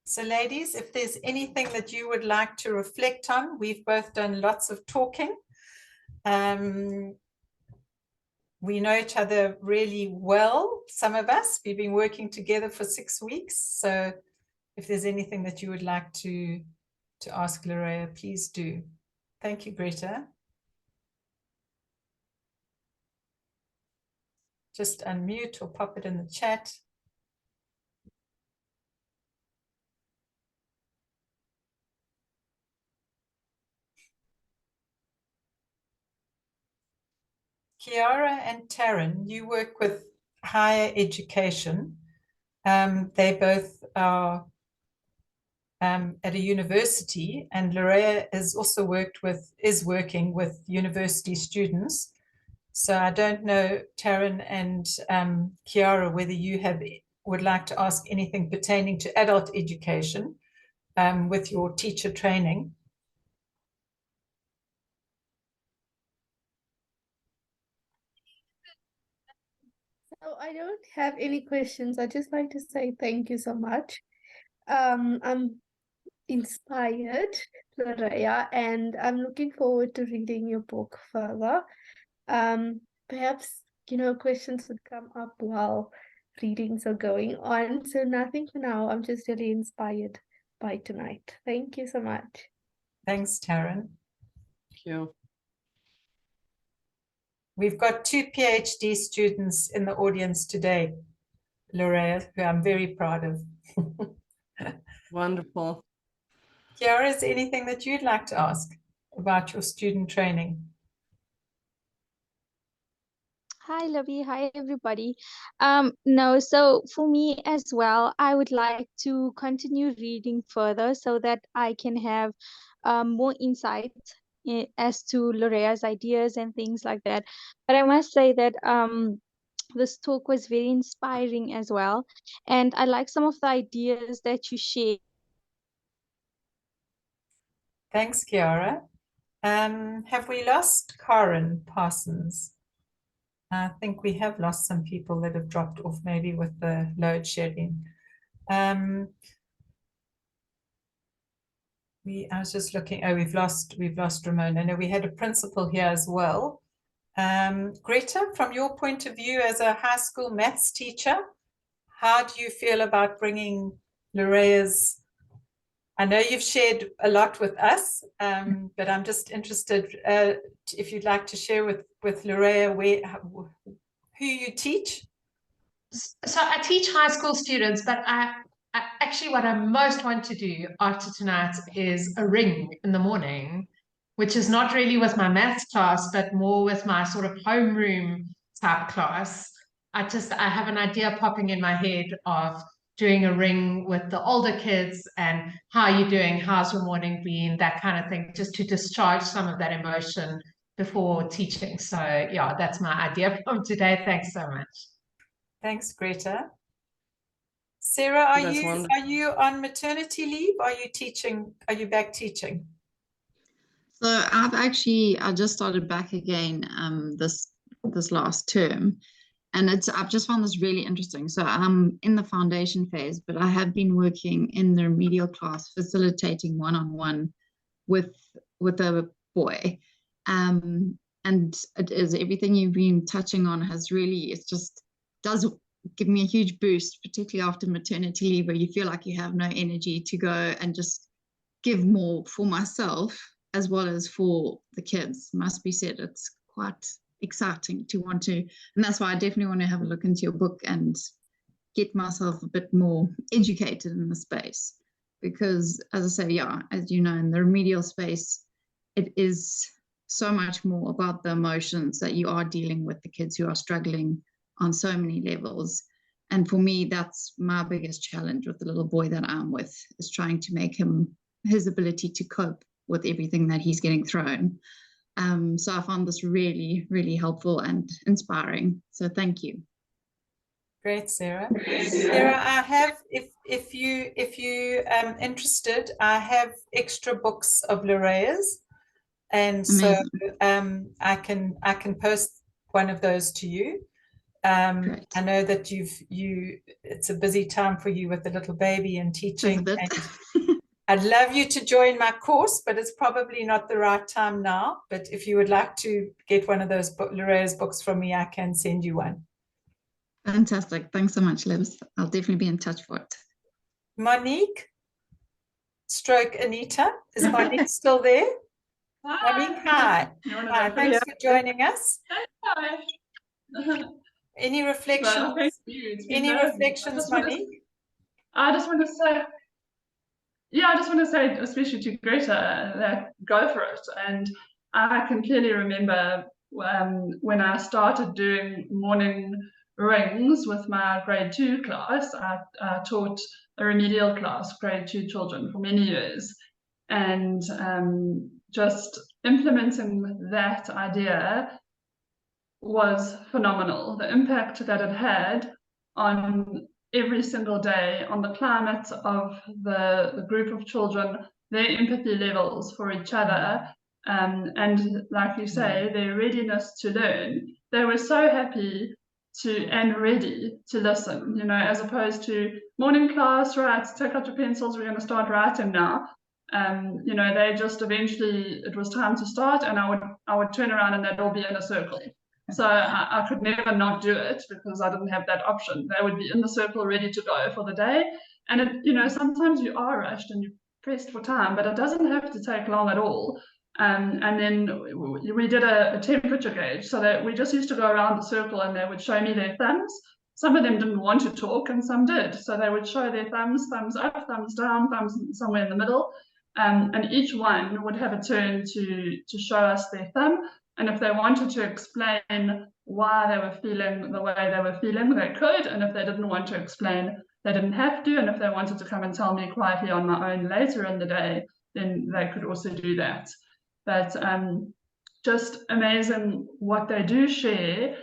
So ladies, if there's anything that you would like to reflect on, we've both done lots of talking. We know each other really well, some of us. We've been working together for 6 weeks. So if there's anything that you would like to ask Lorea, please do. Thank you, Greta. Just unmute or pop it in the chat. Kiara and Taryn, you work with higher education. They both are at a university, and Lorea is also working with university students. So I don't know, Taryn and Kiara, whether you would like to ask anything pertaining to adult education with your teacher training. So I don't have any questions. I just like to say thank you so much. I'm inspired, Lorea, and I'm looking forward to reading your book further. Perhaps, questions would come up while readings are going on. So nothing for now. I'm just really inspired by tonight. Thank you so much. Thanks, Taryn. Thank you. We've got 2 PhD students in the audience today, Lorea, who I'm very proud of. Wonderful. Kiara, is there anything that you'd like to ask about your student training? Hi, Lovey. Hi, everybody. No, so for me as well, I would like to continue reading further so that I can have more insight as to Lorea's ideas and things like that. But I must say that this talk was very inspiring as well, and I like some of the ideas that you shared. Thanks, Kiara. Have we lost Karen Parsons? I think we have lost some people that have dropped off, maybe with the load shedding. I was just looking. Oh, we've lost Ramona. No, we had a principal here as well. Greta, from your point of view as a high school maths teacher, how do you feel about bringing Lorea's? I know you've shared a lot with us, but I'm just interested if you'd like to share with Lorea who you teach. So I teach high school students, but I actually what I most want to do after tonight is a ring in the morning, which is not really with my maths class, but more with my sort of homeroom type class. I have an idea popping in my head of doing a ring with the older kids and how are you doing, how's your morning been, that kind of thing, just to discharge some of that emotion before teaching. So yeah, that's my idea from today. Thanks so much. Thanks, Greta. Sarah, are you on maternity leave? Are you teaching? Are you back teaching? So I just started back again this last term, and I've just found this really interesting. So I'm in the foundation phase, but I have been working in the remedial class, facilitating one-on-one with a boy, and it is everything you've been touching on has really, it just does give me a huge boost, particularly after maternity leave, where you feel like you have no energy to go and just give more for myself as well as for the kids. Must be said, it's quite exciting to want to, and that's why I definitely want to have a look into your book and get myself a bit more educated in the space, because as I say, yeah, as you know, in the remedial space, it is so much more about the emotions that you are dealing with the kids who are struggling on so many levels. And for me, that's my biggest challenge with the little boy that I'm with, is trying to make his ability to cope with everything that he's getting thrown. So I found this really, really helpful and inspiring. So thank you. Great, Sarah. Sarah, I have, if you interested, I have extra books of Lorea's, and so I can post one of those to you. Great. I know that it's a busy time for you with the little baby and teaching. And I'd love you to join my course, but it's probably not the right time now. But if you would like to get one of those Lorea's books from me, I can send you one. Fantastic. Thanks so much, Liz. I'll definitely be in touch for it. Monique, stroke Anita. Is Monique still there? Hi. Monique, hi. Hi, thanks for joining us. Hi. Any reflections? Thank you. Any reflections, Monique? I just want to say, I just want to say, especially to Greta, that go for it. And I can clearly remember when I started doing morning rings with my grade 2 class. I taught a remedial class, grade 2 children, for many years. And just implementing that idea was phenomenal. The impact that it had on every single day, on the climate of the group of children, their empathy levels for each other, and like you say, their readiness to learn. They were so happy and ready to listen, you know, as opposed to morning class, right, take out your pencils, we're going to start writing now. You know, they just eventually, it was time to start, and I would turn around and they'd all be in a circle. So I could never not do it because I didn't have that option. They would be in the circle ready to go for the day. And, it, you know, sometimes you are rushed and you're pressed for time, but it doesn't have to take long at all. And then we did a temperature gauge, so that we just used to go around the circle and they would show me their thumbs. Some of them didn't want to talk and some did. So they would show their thumbs, thumbs up, thumbs down, thumbs somewhere in the middle. And each one would have a turn to show us their thumb. And if they wanted to explain why they were feeling the way they were feeling, they could. And if they didn't want to explain, they didn't have to. And if they wanted to come and tell me quietly on my own later in the day, then they could also do that. But just amazing what they do share,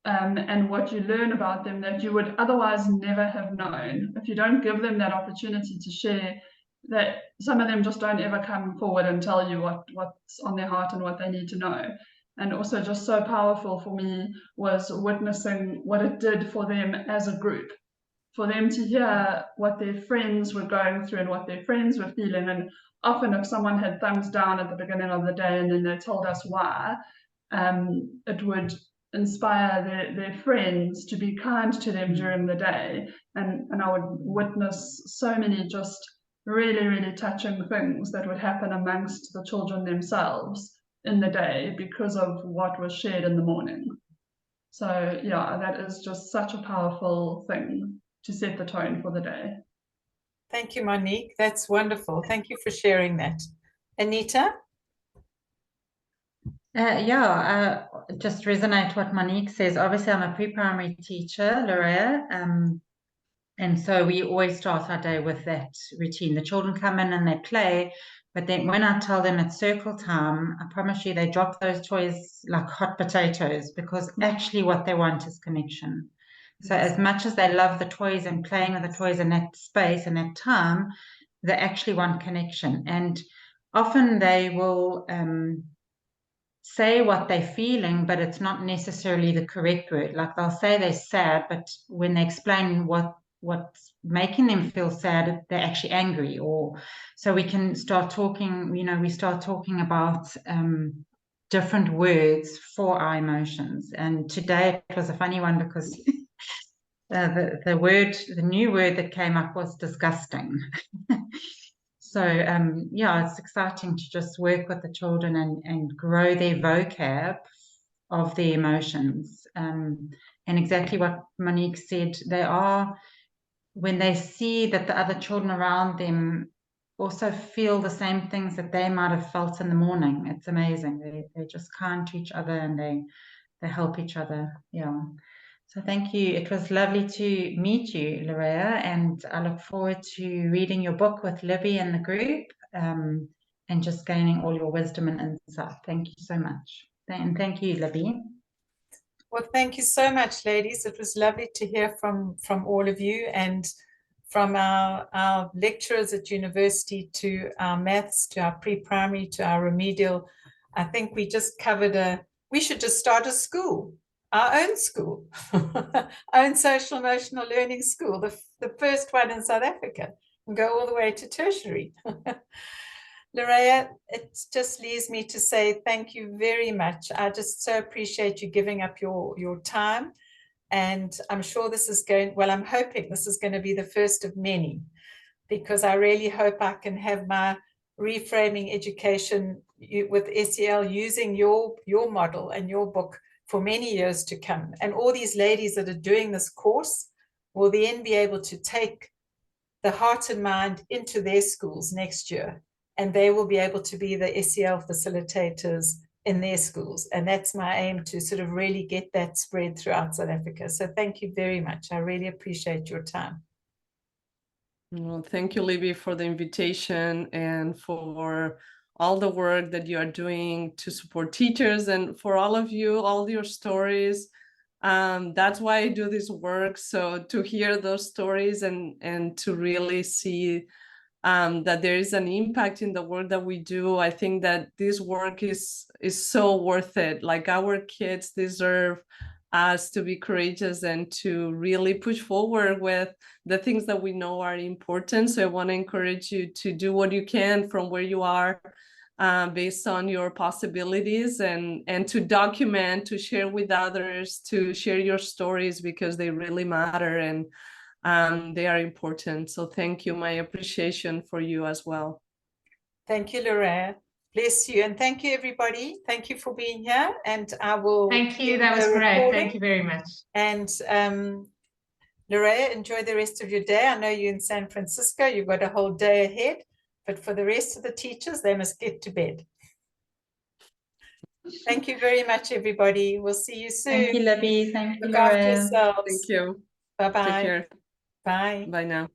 and what you learn about them that you would otherwise never have known. If you don't give them that opportunity to share, that some of them just don't ever come forward and tell you what's on their heart and what they need to know. And also just so powerful for me was witnessing what it did for them as a group, for them to hear what their friends were going through and what their friends were feeling. And often if someone had thumbs down at the beginning of the day and then they told us why, it would inspire their friends to be kind to them during the day. And I would witness so many just really, really touching things that would happen amongst the children themselves in the day because of what was shared in the morning. So yeah, that is just such a powerful thing to set the tone for the day. Thank you, Monique. That's wonderful. Thank you for sharing that. Anita? Just resonate what Monique says. Obviously, I'm a pre-primary teacher, Lorea, and so we always start our day with that routine. The children come in and they play, but then when I tell them it's circle time, I promise you they drop those toys like hot potatoes, because actually what they want is connection. So as much as they love the toys and playing with the toys in that space and that time, they actually want connection. And often they will say what they're feeling, but it's not necessarily the correct word. Like they'll say they're sad, but when they explain what's making them feel sad, they're actually angry. Or so we can start talking, you know, we start talking about different words for our emotions. And today it was a funny one because the new word that came up was disgusting. So it's exciting to just work with the children and grow their vocab of their emotions. And exactly what Monique said, they are, when they see that the other children around them also feel the same things that they might have felt in the morning, it's amazing. They're just kind to each other and they help each other. Yeah. So thank you. It was lovely to meet you, Lorea, and I look forward to reading your book with Libby and the group, and just gaining all your wisdom and insight. Thank you so much. And thank you, Libby. Well, thank you so much, ladies. It was lovely to hear from all of you, and from our lecturers at university to our maths, to our pre-primary, to our remedial. I think we just covered we should just start a school, our own school, our own social emotional learning school, the first one in South Africa, and go all the way to tertiary. Lorea, it just leaves me to say thank you very much. I just so appreciate you giving up your time. And I'm sure this is I'm hoping this is going to be the first of many, because I really hope I can have my reframing education with SEL using your model and your book for many years to come. And all these ladies that are doing this course will then be able to take the heart and mind into their schools next year, and they will be able to be the SEL facilitators in their schools. And that's my aim, to sort of really get that spread throughout South Africa. So thank you very much. I really appreciate your time. Well, thank you, Libby, for the invitation and for all the work that you are doing to support teachers, and for all of you, all your stories. That's why I do this work. So to hear those stories and to really see that there is an impact in the work that we do, I think that this work is so worth it. Like, our kids deserve us to be courageous and to really push forward with the things that we know are important. So I want to encourage you to do what you can from where you are, based on your possibilities, and to document, to share with others, to share your stories, because they really matter, and they are important. So thank you. My appreciation for you as well. Thank you, Lorea. Bless you. And thank you, everybody. Thank you for being here. And I will. Thank you. That was great. Thank you very much. And Lorea, enjoy the rest of your day. I know you're in San Francisco. You've got a whole day ahead. But for the rest of the teachers, they must get to bed. Thank you very much, everybody. We'll see you soon. Thank you, Libby. Thank you, Look after Lorea. yourselves. Thank you. Bye-bye. Take care. Bye. Bye now.